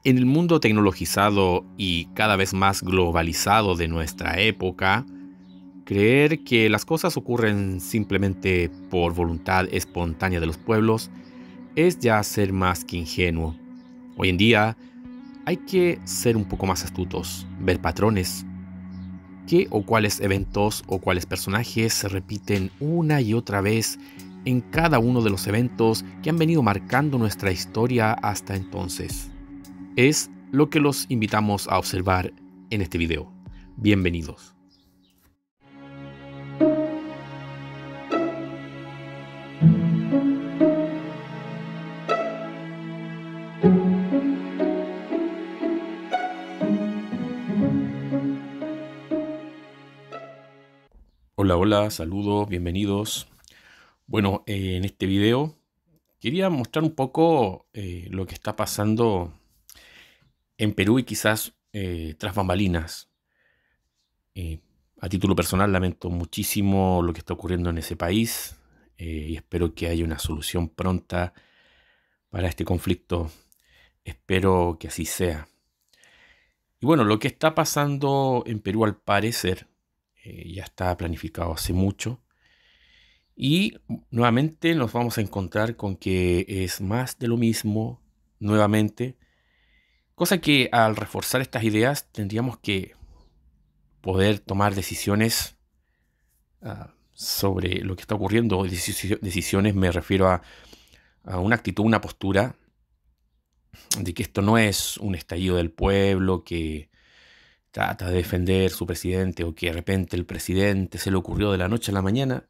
En el mundo tecnologizado y cada vez más globalizado de nuestra época, creer que las cosas ocurren simplemente por voluntad espontánea de los pueblos es ya ser más que ingenuo. Hoy en día hay que ser un poco más astutos, ver patrones, qué o cuáles eventos o cuáles personajes se repiten una y otra vez en cada uno de los eventos que han venido marcando nuestra historia hasta entonces. Es lo que los invitamos a observar en este video. Bienvenidos. Hola, hola, saludos, bienvenidos. Bueno, en este video quería mostrar un poco lo que está pasando en Perú y quizás tras bambalinas. Eh, a título personal lamento muchísimo lo que está ocurriendo en ese país y espero que haya una solución pronta para este conflicto. Espero que así sea. Y bueno, lo que está pasando en Perú al parecer ya está planificado hace mucho. Y nuevamente nos vamos a encontrar con que es más de lo mismo, nuevamente. Cosa que al reforzar estas ideas tendríamos que poder tomar decisiones sobre lo que está ocurriendo. Decisiones me refiero a una actitud, una postura de que esto no es un estallido del pueblo que trata de defender su presidente o que de repente el presidente se le ocurrió de la noche a la mañana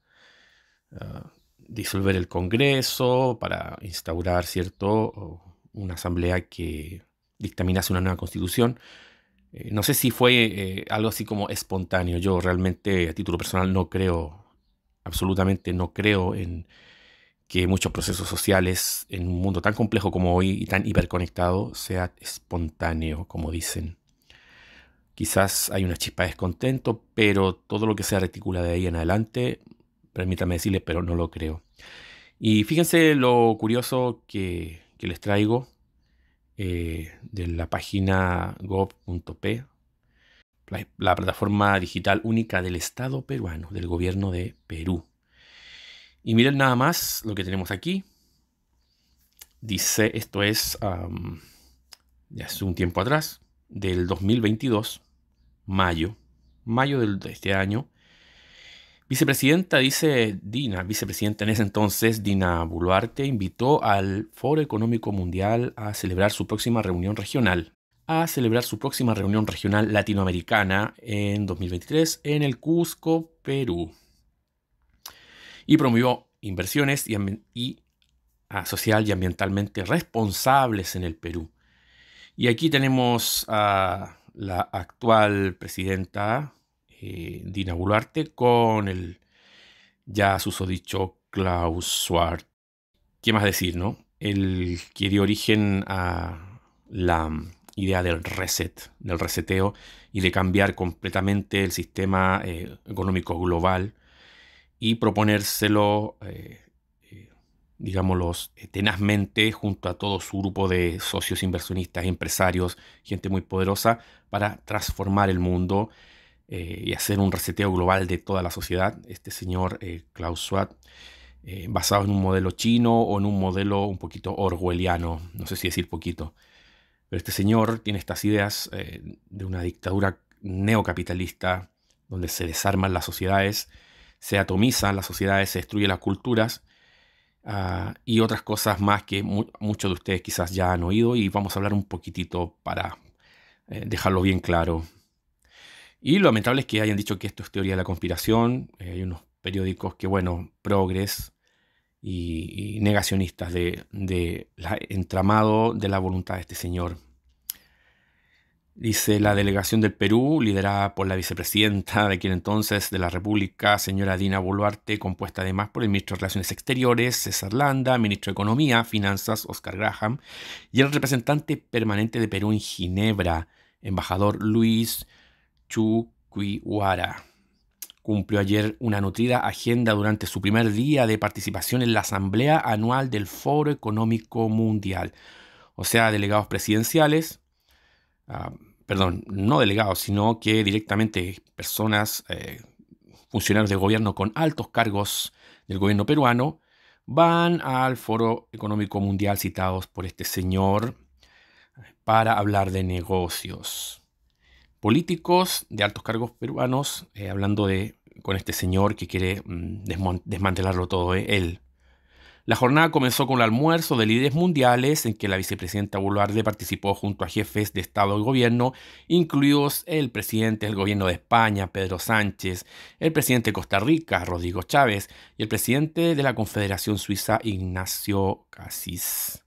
disolver el Congreso para instaurar, ¿cierto?, una asamblea que dictaminase una nueva constitución. No sé si fue algo así como espontáneo. Yo realmente a título personal no creo, absolutamente no creo en que muchos procesos sociales en un mundo tan complejo como hoy y tan hiperconectado sea espontáneo, como dicen. Quizás hay una chispa de descontento, pero todo lo que se articula de ahí en adelante, permítame decirles, pero no lo creo. Y fíjense lo curioso que les traigo de la página gov.p, la plataforma digital única del Estado peruano, del gobierno de Perú. Y miren nada más lo que tenemos aquí. Dice, esto es ya hace un tiempo atrás, del 2022, mayo de este año. Vicepresidenta, dice Dina, vicepresidenta en ese entonces, Dina Boluarte, invitó al Foro Económico Mundial a celebrar su próxima reunión regional latinoamericana en 2023 en el Cusco, Perú. Y promovió inversiones social y ambientalmente responsables en el Perú. Y aquí tenemos a la actual presidenta Dina Boluarte con el ya susodicho Klaus Schwab. ¿Qué más decir, no? Él que dio origen a la idea del reseteo y de cambiar completamente el sistema económico global y proponérselo, digámoslo, tenazmente junto a todo su grupo de socios inversionistas, empresarios, gente muy poderosa, para transformar el mundo y hacer un reseteo global de toda la sociedad. Este señor Klaus Schwab, basado en un modelo chino o en un modelo un poquito orwelliano, no sé si decir poquito, pero este señor tiene estas ideas de una dictadura neocapitalista donde se desarman las sociedades, se atomizan las sociedades, se destruyen las culturas y otras cosas más que muchos de ustedes quizás ya han oído, y vamos a hablar un poquitito para dejarlo bien claro. Y lo lamentable es que hayan dicho que esto es teoría de la conspiración. Hay unos periódicos que, bueno, progres y negacionistas de entramado de la voluntad de este señor. Dice la delegación del Perú, liderada por la vicepresidenta de aquel entonces de la República, señora Dina Boluarte, compuesta además por el ministro de Relaciones Exteriores, César Landa, ministro de Economía, Finanzas, Oscar Graham, y el representante permanente de Perú en Ginebra, embajador Luis Chuquiguara. Cumplió ayer una nutrida agenda durante su primer día de participación en la Asamblea Anual del Foro Económico Mundial. O sea, delegados presidenciales, ah, perdón, no delegados, sino que directamente personas, funcionarios de gobierno con altos cargos del gobierno peruano, van al Foro Económico Mundial citados por este señor para hablar de negocios. Políticos de altos cargos peruanos, con este señor que quiere desmantelarlo todo, él. La jornada comenzó con el almuerzo de líderes mundiales en que la vicepresidenta Boluarte participó junto a jefes de Estado y Gobierno, incluidos el presidente del Gobierno de España, Pedro Sánchez, el presidente de Costa Rica, Rodrigo Chávez, y el presidente de la Confederación Suiza, Ignacio Cassis.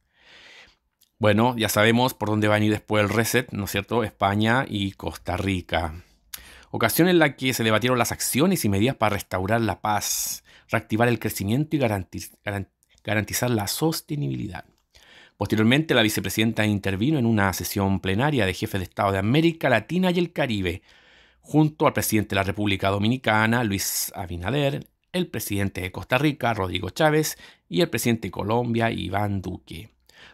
Bueno, ya sabemos por dónde van a ir después el reset, ¿no es cierto? España y Costa Rica. Ocasión en la que se debatieron las acciones y medidas para restaurar la paz, reactivar el crecimiento y garantizar la sostenibilidad. Posteriormente, la vicepresidenta intervino en una sesión plenaria de jefes de Estado de América Latina y el Caribe, junto al presidente de la República Dominicana, Luis Abinader, el presidente de Costa Rica, Rodrigo Chávez, y el presidente de Colombia, Iván Duque.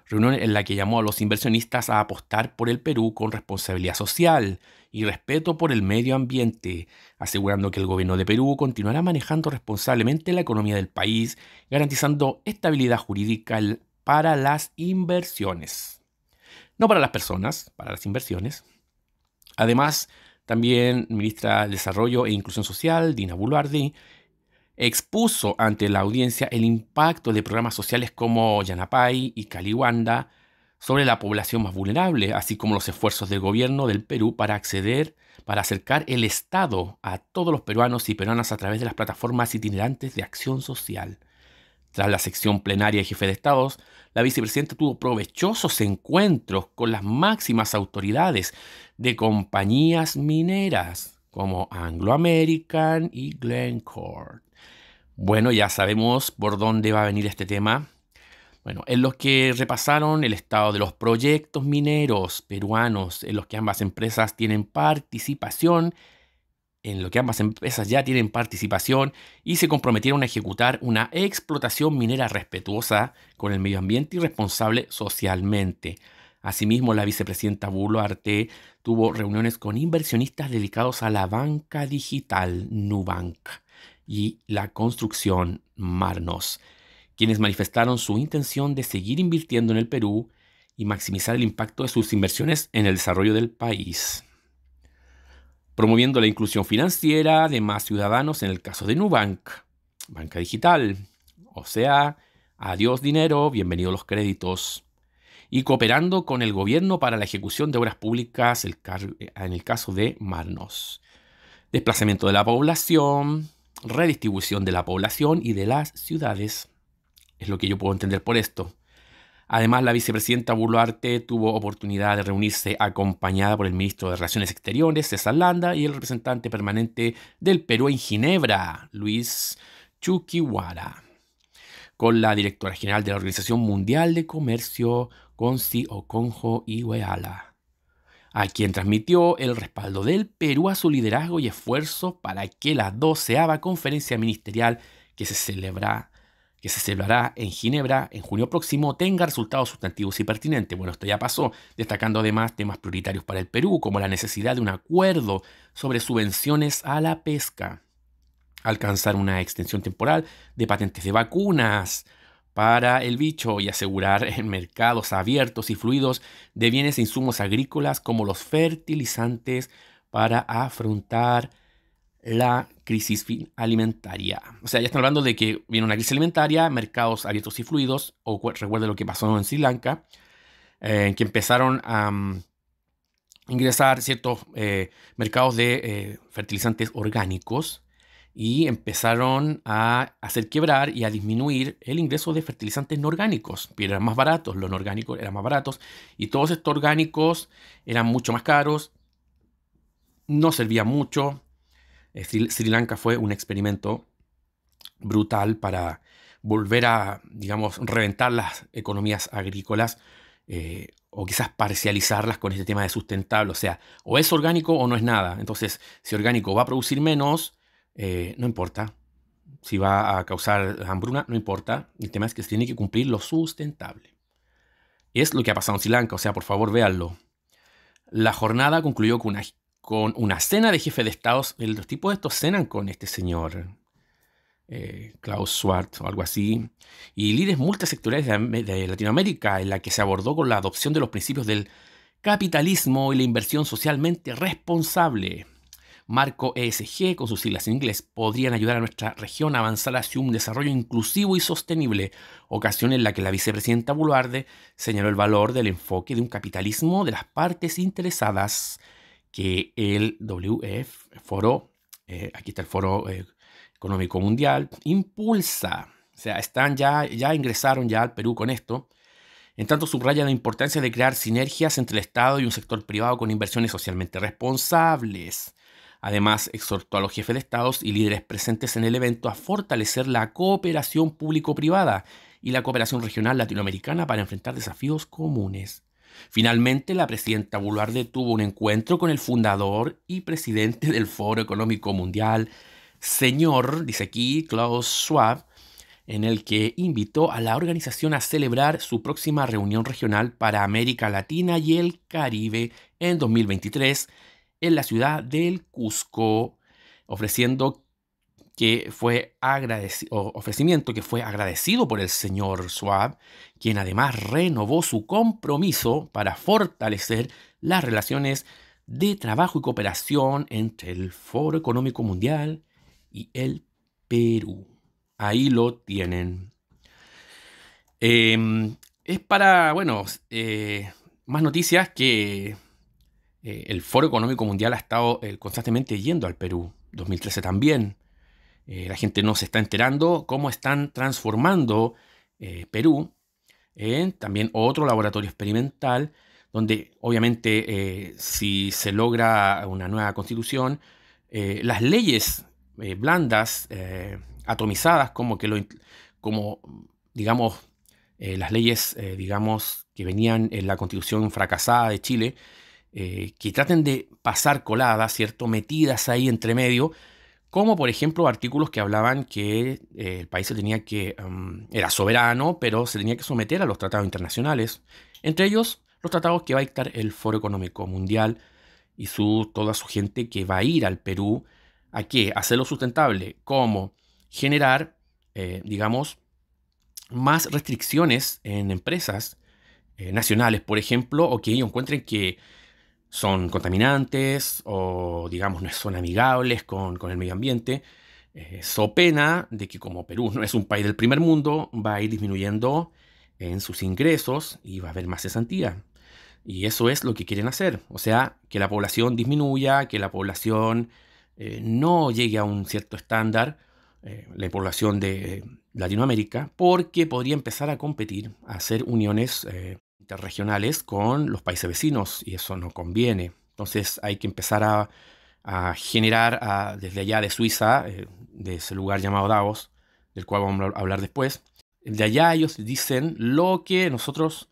Reunión en la que llamó a los inversionistas a apostar por el Perú con responsabilidad social y respeto por el medio ambiente, asegurando que el gobierno de Perú continuará manejando responsablemente la economía del país, garantizando estabilidad jurídica para las inversiones. No para las personas, para las inversiones. Además, también ministra de Desarrollo e Inclusión Social, Dina Boluarte, expuso ante la audiencia el impacto de programas sociales como Yanapay y Caliwanda sobre la población más vulnerable, así como los esfuerzos del gobierno del Perú para acercar el Estado a todos los peruanos y peruanas a través de las plataformas itinerantes de acción social. Tras la sección plenaria de jefe de Estados, la vicepresidenta tuvo provechosos encuentros con las máximas autoridades de compañías mineras como Anglo American y Glencore. Bueno, ya sabemos por dónde va a venir este tema. Bueno, en los que repasaron el estado de los proyectos mineros peruanos, en los que ambas empresas tienen participación, y se comprometieron a ejecutar una explotación minera respetuosa con el medio ambiente y responsable socialmente. Asimismo, la vicepresidenta Boluarte tuvo reuniones con inversionistas dedicados a la banca digital Nubank y la construcción Marnos, quienes manifestaron su intención de seguir invirtiendo en el Perú y maximizar el impacto de sus inversiones en el desarrollo del país, promoviendo la inclusión financiera de más ciudadanos en el caso de Nubank, banca digital, o sea, adiós dinero, bienvenidos los créditos, y cooperando con el gobierno para la ejecución de obras públicas en el caso de Marnos, desplazamiento de la población, redistribución de la población y de las ciudades. Es lo que yo puedo entender por esto. Además, la vicepresidenta Boluarte tuvo oportunidad de reunirse acompañada por el ministro de Relaciones Exteriores, César Landa, y el representante permanente del Perú en Ginebra, Luis Chuquihuara, con la directora general de la Organización Mundial de Comercio, Consi Okonjo Iweala, a quien transmitió el respaldo del Perú a su liderazgo y esfuerzo para que la 12ª conferencia ministerial que se celebrará en Ginebra en junio próximo tenga resultados sustantivos y pertinentes. Bueno, esto ya pasó, destacando además temas prioritarios para el Perú, como la necesidad de un acuerdo sobre subvenciones a la pesca, alcanzar una extensión temporal de patentes de vacunas para el bicho y asegurar mercados abiertos y fluidos de bienes e insumos agrícolas como los fertilizantes para afrontar la crisis alimentaria. O sea, ya están hablando de que viene una crisis alimentaria, mercados abiertos y fluidos, o recuerden lo que pasó en Sri Lanka, en que empezaron a ingresar ciertos mercados de fertilizantes orgánicos y empezaron a hacer quebrar y a disminuir el ingreso de fertilizantes no orgánicos, pero eran más baratos, los no orgánicos eran más baratos, y todos estos orgánicos eran mucho más caros, no servían mucho. Sri Lanka fue un experimento brutal para volver a, digamos, reventar las economías agrícolas o quizás parcializarlas con este tema de sustentable. O sea, o es orgánico o no es nada. Entonces, si orgánico va a producir menos, no importa. Si va a causar hambruna, no importa. El tema es que se tiene que cumplir lo sustentable. Es lo que ha pasado en Sri Lanka. O sea, por favor, véanlo. La jornada concluyó con una cena de jefes de estados. Los tipos de estos cenan con este señor, Klaus Schwab o algo así, y líderes multisectoriales de Latinoamérica, en la que se abordó con la adopción de los principios del capitalismo y la inversión socialmente responsable. Marco ESG, con sus siglas en inglés, podrían ayudar a nuestra región a avanzar hacia un desarrollo inclusivo y sostenible, ocasión en la que la vicepresidenta Boluarte señaló el valor del enfoque de un capitalismo de las partes interesadas que el WEF, aquí está el Foro Económico Mundial, impulsa. O sea, ya ingresaron ya al Perú con esto. En tanto, subraya la importancia de crear sinergias entre el Estado y un sector privado con inversiones socialmente responsables. Además, exhortó a los jefes de estados y líderes presentes en el evento a fortalecer la cooperación público-privada y la cooperación regional latinoamericana para enfrentar desafíos comunes. Finalmente, la presidenta Boluarte tuvo un encuentro con el fundador y presidente del Foro Económico Mundial, señor, dice aquí, Klaus Schwab, en el que invitó a la organización a celebrar su próxima reunión regional para América Latina y el Caribe en 2023 en la ciudad del Cusco, ofreciendo ofrecimiento que fue agradecido por el señor Schwab, quien además renovó su compromiso para fortalecer las relaciones de trabajo y cooperación entre el Foro Económico Mundial y el Perú. Ahí lo tienen. Es para, más noticias que el Foro Económico Mundial ha estado constantemente yendo al Perú. 2013 también. La gente no se está enterando cómo están transformando Perú en también otro laboratorio experimental, donde obviamente si se logra una nueva constitución, las leyes blandas, atomizadas, las leyes, que venían en la constitución fracasada de Chile, que traten de pasar coladas, ¿cierto? Metidas ahí entre medio, como por ejemplo artículos que hablaban que el país era soberano, pero se tenía que someter a los tratados internacionales, entre ellos los tratados que va a dictar el Foro Económico Mundial y toda su gente que va a ir al Perú. ¿A qué? Hacerlo sustentable, como generar, más restricciones en empresas nacionales, por ejemplo, o que ellos encuentren que son contaminantes o, no son amigables con el medio ambiente, so pena de que como Perú no es un país del primer mundo, va a ir disminuyendo en sus ingresos y va a haber más cesantía. Y eso es lo que quieren hacer. O sea, que la población disminuya, que la población no llegue a un cierto estándar, la población de Latinoamérica, porque podría empezar a competir, a hacer uniones interregionales con los países vecinos, y eso no conviene. Entonces hay que empezar a generar desde allá de Suiza, de ese lugar llamado Davos, del cual vamos a hablar después. De allá ellos dicen lo que nosotros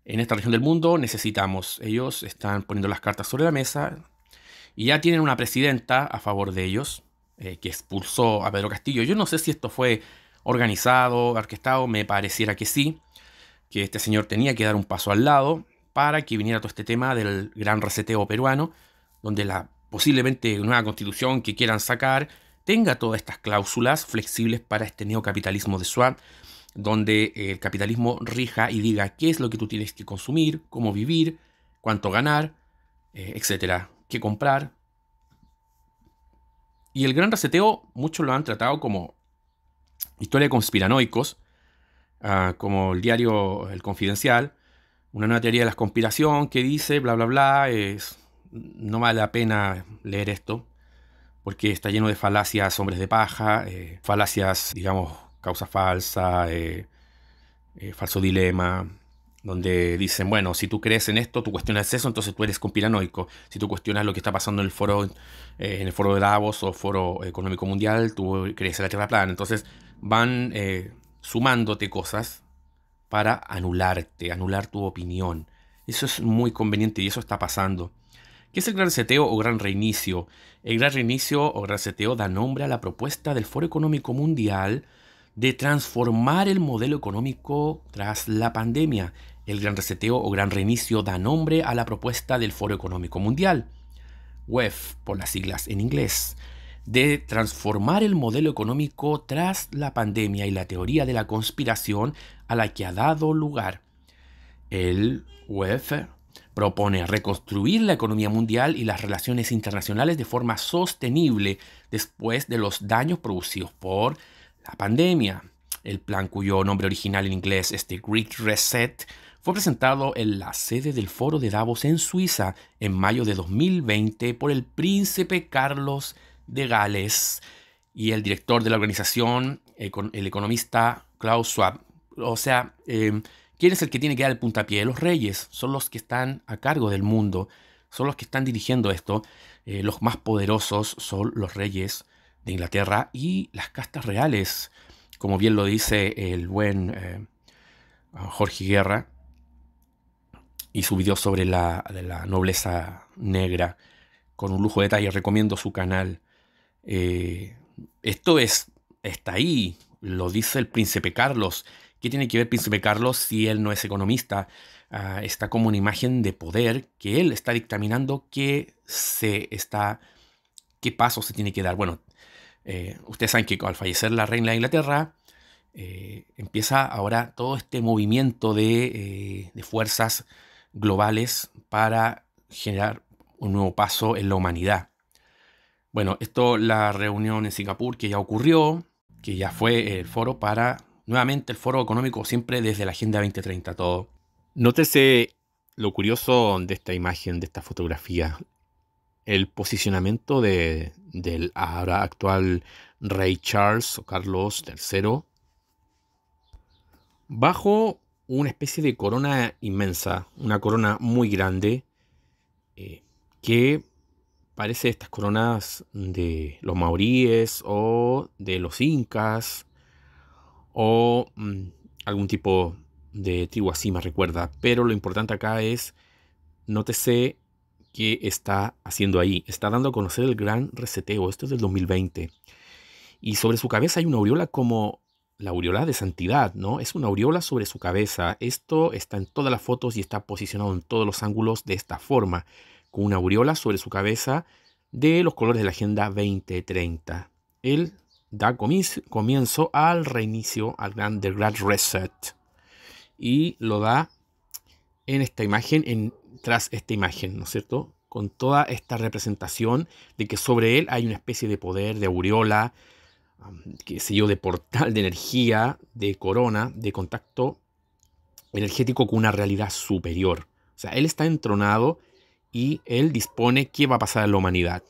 en esta región del mundo necesitamos. Ellos están poniendo las cartas sobre la mesa y ya tienen una presidenta a favor de ellos, que expulsó a Pedro Castillo. Yo no sé si esto fue organizado, orquestado, me pareciera que sí, que este señor tenía que dar un paso al lado para que viniera todo este tema del gran reseteo peruano, donde la posiblemente nueva constitución que quieran sacar tenga todas estas cláusulas flexibles para este neocapitalismo de Schwab, donde el capitalismo rija y diga qué es lo que tú tienes que consumir, cómo vivir, cuánto ganar, etcétera, qué comprar. Y el gran reseteo muchos lo han tratado como historia de conspiranoicos, como el diario El Confidencial, una nueva teoría de la conspiración que dice bla bla bla. No vale la pena leer esto porque está lleno de falacias, hombres de paja, falacias, causa falsa, falso dilema, donde dicen, bueno, si tú crees en esto, tú cuestionas eso, entonces tú eres conspiranoico. Si tú cuestionas lo que está pasando en el foro de Davos o Foro Económico Mundial, tú crees en la Tierra plana. Entonces van sumándote cosas para anular tu opinión. Eso es muy conveniente y eso está pasando. ¿Qué es el gran reseteo o gran reinicio? El gran reinicio o gran reseteo da nombre a la propuesta del Foro Económico Mundial de transformar el modelo económico tras la pandemia, El Gran Reseteo o Gran Reinicio da nombre a la propuesta del Foro Económico Mundial, WEF por las siglas en inglés, de transformar el modelo económico tras la pandemia y la teoría de la conspiración a la que ha dado lugar. El WEF propone reconstruir la economía mundial y las relaciones internacionales de forma sostenible después de los daños producidos por la pandemia. El plan, cuyo nombre original en inglés es The Great Reset, fue presentado en la sede del Foro de Davos en Suiza en mayo de 2020 por el príncipe Carlos de Gales y el director de la organización, el economista Klaus Schwab. O sea, ¿quién es el que tiene que dar el puntapié? Los reyes son los que están a cargo del mundo, son los que están dirigiendo esto. Los más poderosos son los reyes de Inglaterra y las castas reales, como bien lo dice el buen Jorge Guerra y su video sobre la nobleza negra, con un lujo de detalle. Recomiendo su canal. Esto está ahí, lo dice el príncipe Carlos. ¿Qué tiene que ver príncipe Carlos si él no es economista? Está como una imagen de poder que él está dictaminando qué paso se tiene que dar. Bueno, ustedes saben que al fallecer la reina de Inglaterra, empieza ahora todo este movimiento de fuerzas globales para generar un nuevo paso en la humanidad. Bueno, la reunión en Singapur que ya ocurrió, que ya fue el foro nuevamente el foro económico, siempre desde la Agenda 2030 todo. Nótese lo curioso de esta imagen, de esta fotografía. El posicionamiento del ahora actual rey Charles o Carlos III bajo una especie de corona inmensa, una corona muy grande, que parece estas coronas de los maoríes o de los incas o algún tipo de tribu así, me recuerda. Pero lo importante acá es, nótese qué está haciendo ahí. Está dando a conocer el Gran Reseteo. Esto es del 2020. Y sobre su cabeza hay una aureola como la aureola de santidad, ¿no? Es una aureola sobre su cabeza. Esto está en todas las fotos y está posicionado en todos los ángulos de esta forma, con una aureola sobre su cabeza de los colores de la Agenda 2030. Él da comienzo al reinicio, del Great Reset. Y lo da en esta imagen, tras esta imagen, ¿no es cierto? Con toda esta representación de que sobre él hay una especie de poder, de aureola, qué sé yo, de portal de energía, de corona, de contacto energético con una realidad superior. O sea, él está entronado y él dispone qué va a pasar en la humanidad.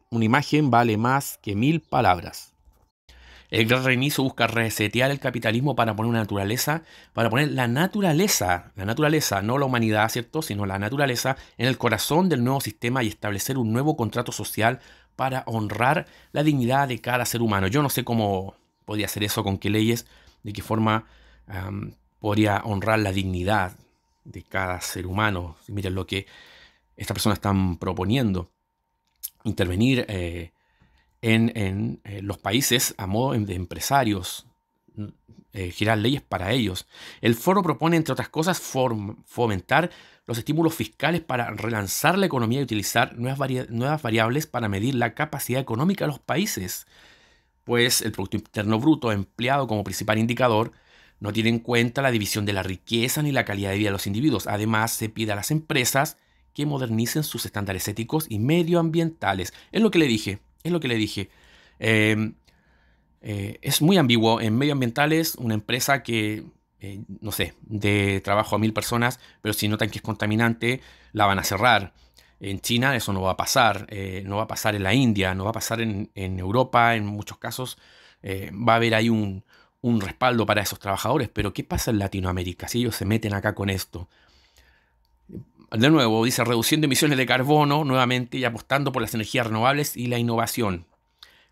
Una imagen vale más que 1000 palabras. El Gran Reinicio busca resetear el capitalismo para poner la naturaleza, no la humanidad, ¿cierto?, sino la naturaleza en el corazón del nuevo sistema y establecer un nuevo contrato social para honrar la dignidad de cada ser humano. Yo no sé cómo podría hacer eso, con qué leyes, de qué forma podría honrar la dignidad de cada ser humano. Miren lo que estas personas están proponiendo. Intervenir en los países a modo de empresarios, girar leyes para ellos. El foro propone, entre otras cosas, fomentar los estímulos fiscales para relanzar la economía y utilizar nuevas variables para medir la capacidad económica de los países, pues el Producto Interno Bruto, empleado como principal indicador, no tiene en cuenta la división de la riqueza ni la calidad de vida de los individuos. Además, se pide a las empresas que modernicen sus estándares éticos y medioambientales. Es lo que le dije. Es muy ambiguo. En medioambientales, una empresa que, no sé, dé trabajo a 1000 personas, pero si notan que es contaminante, la van a cerrar. En China eso no va a pasar. No va a pasar en la India, no va a pasar en Europa. En muchos casos va a haber ahí un respaldo para esos trabajadores. Pero ¿qué pasa en Latinoamérica si ellos se meten acá con esto? De nuevo, dice, reduciendo emisiones de carbono nuevamente y apostando por las energías renovables y la innovación.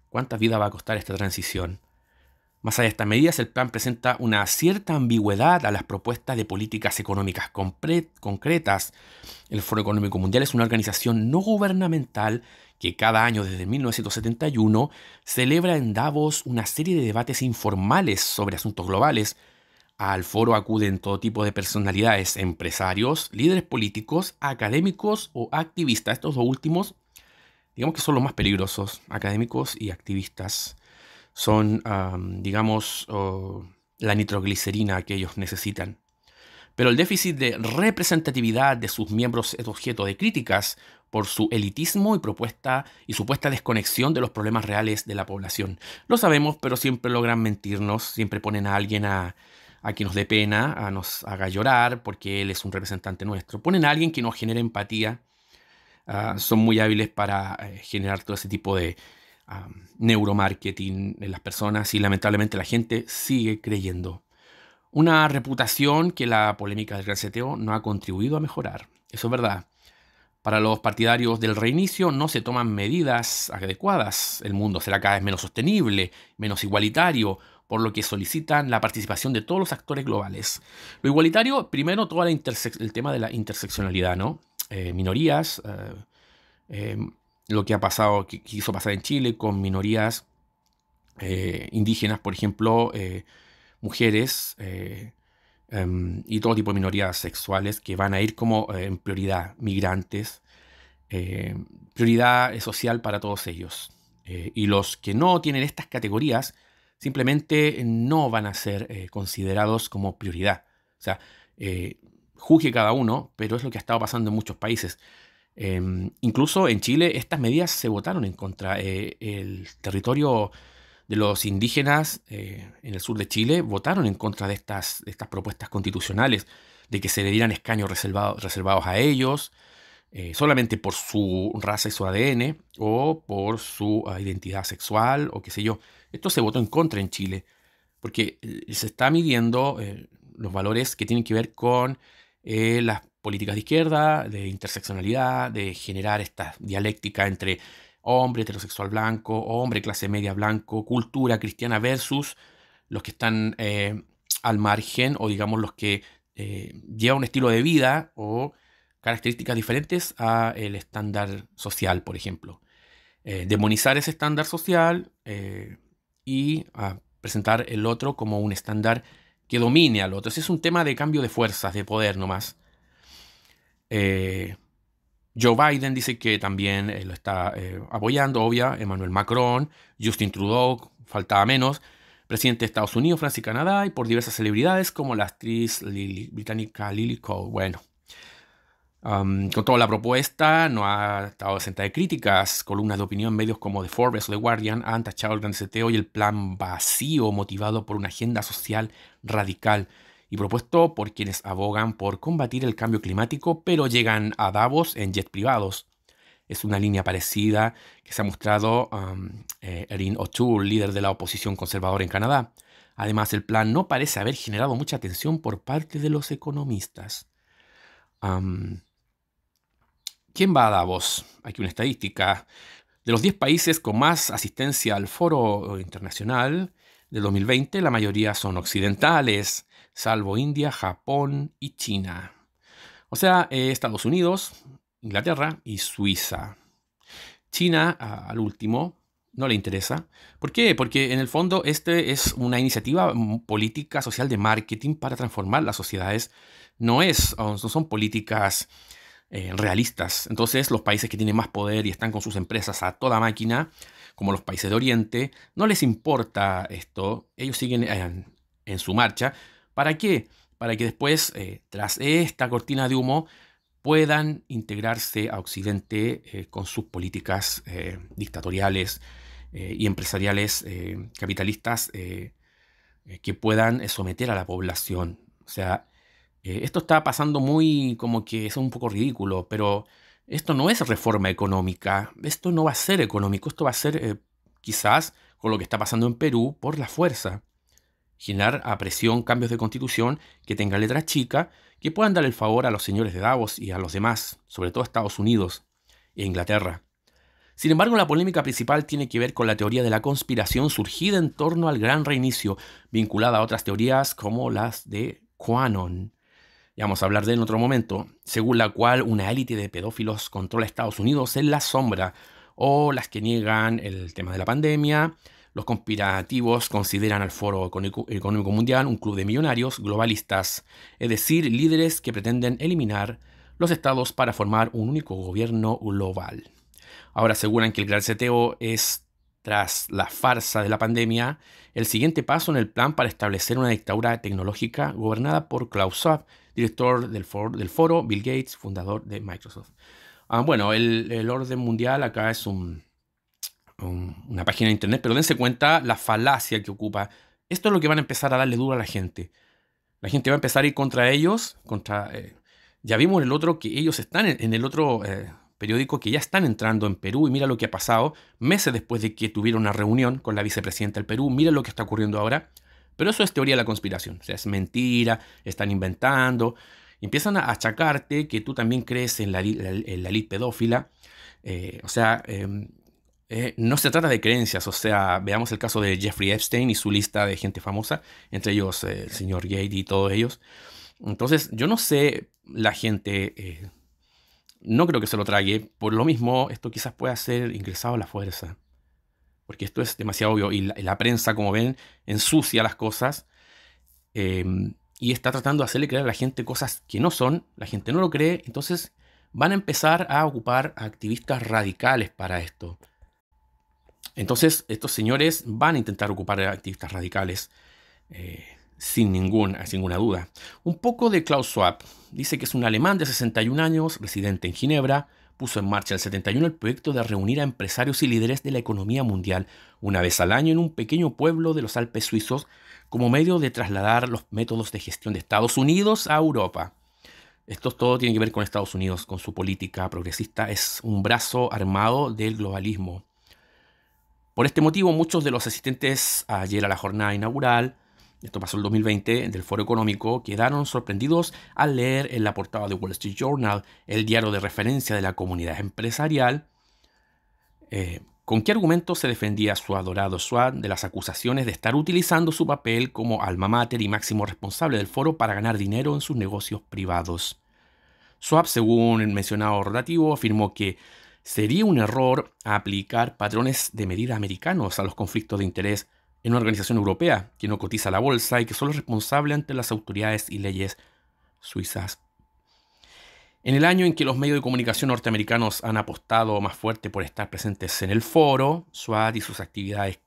¿Cuántas vidas va a costar esta transición? Más allá de estas medidas, el plan presenta una cierta ambigüedad a las propuestas de políticas económicas concretas. El Foro Económico Mundial es una organización no gubernamental que cada año desde 1971 celebra en Davos una serie de debates informales sobre asuntos globales, Al foro acuden todo tipo de personalidades, empresarios, líderes políticos, académicos o activistas. Estos dos últimos, digamos que son los más peligrosos, académicos y activistas. Son, digamos, la nitroglicerina que ellos necesitan. Pero el déficit de representatividad de sus miembros es objeto de críticas por su elitismo y supuesta desconexión de los problemas reales de la población. Lo sabemos, pero siempre logran mentirnos, siempre ponen a alguien a que nos dé pena, a nos haga llorar, porque él es un representante nuestro. Ponen a alguien que nos genere empatía. Son muy hábiles para generar todo ese tipo de neuromarketing en las personas y lamentablemente la gente sigue creyendo. Una reputación que la polémica del reseteo no ha contribuido a mejorar. Eso es verdad. Para los partidarios del reinicio no se toman medidas adecuadas. El mundo será cada vez menos sostenible, menos igualitario, por lo que solicitan la participación de todos los actores globales. Lo igualitario, primero, todo el tema de la interseccionalidad, ¿no? Minorías, lo que ha pasado, que quiso pasar en Chile con minorías indígenas, por ejemplo, mujeres y todo tipo de minorías sexuales que van a ir como en prioridad, migrantes, prioridad social para todos ellos. Y los que no tienen estas categorías simplemente no van a ser considerados como prioridad. O sea, juzgue cada uno, pero es lo que ha estado pasando en muchos países. Incluso en Chile estas medidas se votaron en contra. El territorio de los indígenas en el sur de Chile votaron en contra de estas propuestas constitucionales, de que se le dieran escaños reservados a ellos, solamente por su raza y su ADN, o por su identidad sexual, o qué sé yo. Esto se votó en contra en Chile, porque se está midiendo los valores que tienen que ver con las políticas de izquierda, de interseccionalidad, de generar esta dialéctica entre hombre heterosexual blanco, hombre clase media blanco, cultura cristiana versus los que están al margen, o digamos los que llevan un estilo de vida o características diferentes a el estándar social, por ejemplo. Demonizar ese estándar social y presentar el otro como un estándar que domine al otro. Ese es un tema de cambio de fuerzas, de poder nomás. Joe Biden dice que también lo está apoyando, obvia. Emmanuel Macron, Justin Trudeau, faltaba menos. Presidente de Estados Unidos, Francia y Canadá, y por diversas celebridades como la actriz británica Lily Cole. Bueno, con toda la propuesta no ha estado exenta de críticas. Columnas de opinión en medios como The Forbes o The Guardian han tachado el gran seteo y el plan vacío motivado por una agenda social radical y propuesto por quienes abogan por combatir el cambio climático, pero llegan a Davos en jets privados. Es una línea parecida que se ha mostrado Erin O'Toole, líder de la oposición conservadora en Canadá. Además, el plan no parece haber generado mucha atención por parte de los economistas. ¿Quién va a Davos? Aquí una estadística. De los 10 países con más asistencia al foro internacional del 2020, la mayoría son occidentales, salvo India, Japón y China. O sea, Estados Unidos, Inglaterra y Suiza. China, al último, no le interesa. ¿Por qué? Porque en el fondo este es una iniciativa política social de marketing para transformar las sociedades. No son políticas realistas. Entonces los países que tienen más poder y están con sus empresas a toda máquina, como los países de Oriente, no les importa esto. Ellos siguen en su marcha. ¿Para qué? Para que después, tras esta cortina de humo, puedan integrarse a Occidente con sus políticas dictatoriales y empresariales capitalistas que puedan someter a la población. O sea, esto está pasando muy como que es un poco ridículo, pero esto no es reforma económica, esto no va a ser económico, esto va a ser quizás con lo que está pasando en Perú por la fuerza. Generar a presión cambios de constitución que tengan letra chica, que puedan dar el favor a los señores de Davos y a los demás, sobre todo a Estados Unidos e Inglaterra. Sin embargo, la polémica principal tiene que ver con la teoría de la conspiración surgida en torno al gran reinicio, vinculada a otras teorías como las de QAnon. Ya vamos a hablar de él en otro momento, según la cual una élite de pedófilos controla a Estados Unidos en la sombra, o las que niegan el tema de la pandemia, Los conspirativos consideran al Foro Económico Mundial un club de millonarios globalistas, es decir, líderes que pretenden eliminar los estados para formar un único gobierno global. Ahora aseguran que el gran seteo es, tras la farsa de la pandemia, el siguiente paso en el plan para establecer una dictadura tecnológica gobernada por Klaus Schwab, director del foro, Bill Gates, fundador de Microsoft. Bueno, el orden mundial acá es una página de internet, pero dense cuenta la falacia que ocupa. Esto es lo que van a empezar a darle duro a la gente. La gente va a empezar a ir contra ellos, ya vimos en el otro que ellos están en el otro periódico que ya están entrando en Perú, y mira lo que ha pasado meses después de que tuvieron una reunión con la vicepresidenta del Perú. Mira lo que está ocurriendo ahora. Pero eso es teoría de la conspiración, o sea, es mentira, están inventando. Empiezan a achacarte que tú también crees en la elite pedófila. No se trata de creencias, o sea, veamos el caso de Jeffrey Epstein y su lista de gente famosa, entre ellos el señor Gates y todos ellos. Entonces, yo no sé, la gente, no creo que se lo trague. Por lo mismo, esto quizás pueda ser ingresado a la fuerza, porque esto es demasiado obvio, y la prensa, como ven, ensucia las cosas, y está tratando de hacerle creer a la gente cosas que no son. La gente no lo cree, entonces van a empezar a ocupar a activistas radicales para esto. Entonces, estos señores van a intentar ocupar a activistas radicales sin ninguna duda. Un poco de Klaus Schwab. Dice que es un alemán de 61 años, residente en Ginebra. Puso en marcha en el 71 el proyecto de reunir a empresarios y líderes de la economía mundial una vez al año en un pequeño pueblo de los Alpes suizos, como medio de trasladar los métodos de gestión de Estados Unidos a Europa. Esto todo tiene que ver con Estados Unidos, con su política progresista. Es un brazo armado del globalismo. Por este motivo, muchos de los asistentes ayer a la jornada inaugural, esto pasó en el 2020, del Foro Económico, quedaron sorprendidos al leer en la portada de Wall Street Journal, el diario de referencia de la comunidad empresarial, con qué argumento se defendía su adorado Schwab de las acusaciones de estar utilizando su papel como alma mater y máximo responsable del foro para ganar dinero en sus negocios privados. Schwab, según el mencionado relativo, afirmó que sería un error aplicar patrones de medida americanos a los conflictos de interés en una organización europea que no cotiza la bolsa y que solo es responsable ante las autoridades y leyes suizas. En el año en que los medios de comunicación norteamericanos han apostado más fuerte por estar presentes en el foro, Schwab y sus actividades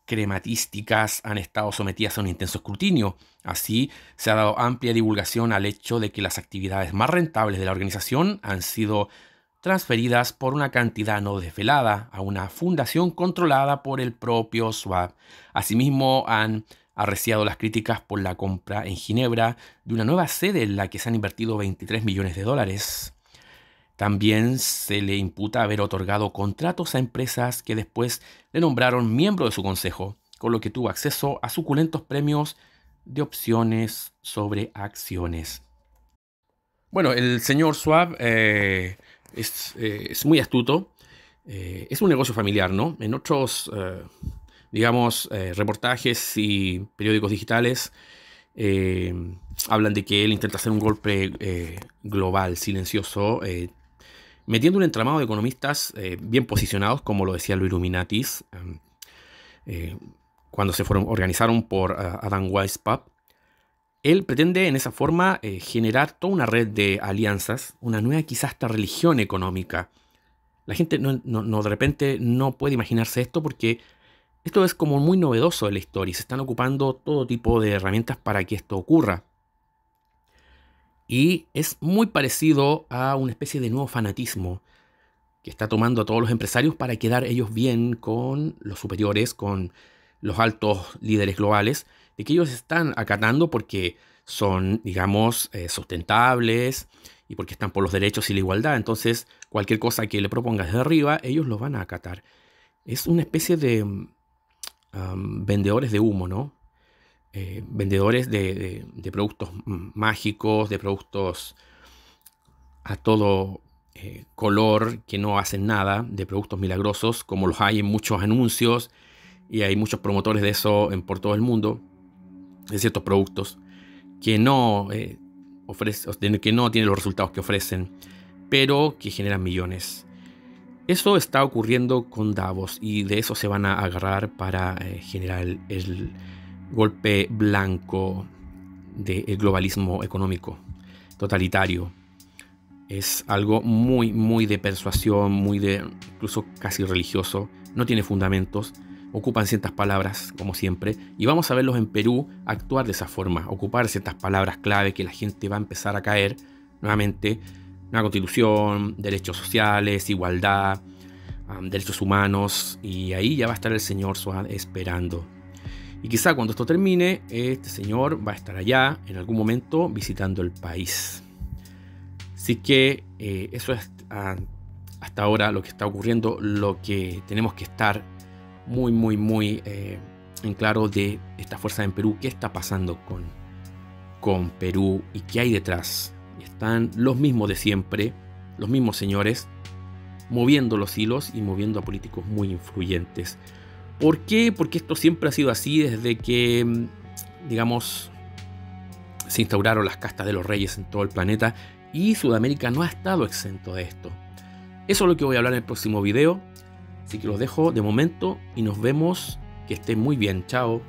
crematísticas han estado sometidas a un intenso escrutinio. Así, se ha dado amplia divulgación al hecho de que las actividades más rentables de la organización han sido transferidas por una cantidad no desvelada a una fundación controlada por el propio Schwab. Asimismo, han arreciado las críticas por la compra en Ginebra de una nueva sede en la que se han invertido $23 millones. También se le imputa haber otorgado contratos a empresas que después le nombraron miembro de su consejo, con lo que tuvo acceso a suculentos premios de opciones sobre acciones. Bueno, el señor Schwab es muy astuto. Es un negocio familiar, ¿no? En otros, reportajes y periódicos digitales hablan de que él intenta hacer un golpe global, silencioso, metiendo un entramado de economistas bien posicionados, como lo decían los Illuminatis, cuando se organizaron por Adam Weishaupt. Él pretende en esa forma generar toda una red de alianzas, una nueva quizás hasta religión económica. La gente de repente no puede imaginarse esto, porque esto es como muy novedoso en la historia y se están ocupando todo tipo de herramientas para que esto ocurra. Y es muy parecido a una especie de nuevo fanatismo que está tomando a todos los empresarios para quedar ellos bien con los superiores, con los altos líderes globales, de que ellos están acatando porque son, sustentables y porque están por los derechos y la igualdad. Entonces, cualquier cosa que le propongas desde arriba, ellos lo van a acatar. Es una especie de vendedores de humo, ¿no? Vendedores de productos mágicos, de productos a todo color que no hacen nada, de productos milagrosos, como los hay en muchos anuncios, y hay muchos promotores de eso por todo el mundo, de ciertos productos que no tienen los resultados que ofrecen, pero que generan millones. Eso está ocurriendo con Davos y de eso se van a agarrar para generar el golpe blanco del globalismo económico totalitario. Es algo muy, muy de persuasión, muy de incluso casi religioso. No tiene fundamentos. Ocupan ciertas palabras, como siempre. Y vamos a verlos en Perú actuar de esa forma. Ocupar ciertas palabras clave que la gente va a empezar a caer nuevamente. Una constitución, derechos sociales, igualdad, derechos humanos. Y ahí ya va a estar el señor Soad esperando. Y quizá cuando esto termine, este señor va a estar allá en algún momento visitando el país. Así que eso es hasta ahora lo que está ocurriendo, lo que tenemos que estar muy en claro de esta fuerza en Perú. ¿Qué está pasando con Perú y qué hay detrás? Están los mismos de siempre, los mismos señores, moviendo los hilos y moviendo a políticos muy influyentes. ¿Por qué? Porque esto siempre ha sido así desde que, digamos, se instauraron las castas de los reyes en todo el planeta y Sudamérica no ha estado exento de esto. Eso es lo que voy a hablar en el próximo video. Así que los dejo de momento y nos vemos. Que estén muy bien. Chao.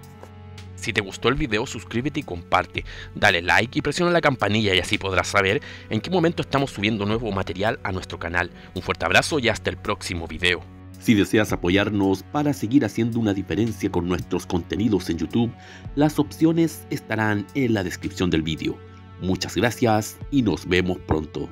Si te gustó el video, suscríbete y comparte. Dale like y presiona la campanilla y así podrás saber en qué momento estamos subiendo nuevo material a nuestro canal. Un fuerte abrazo y hasta el próximo video. Si deseas apoyarnos para seguir haciendo una diferencia con nuestros contenidos en YouTube, las opciones estarán en la descripción del vídeo. Muchas gracias y nos vemos pronto.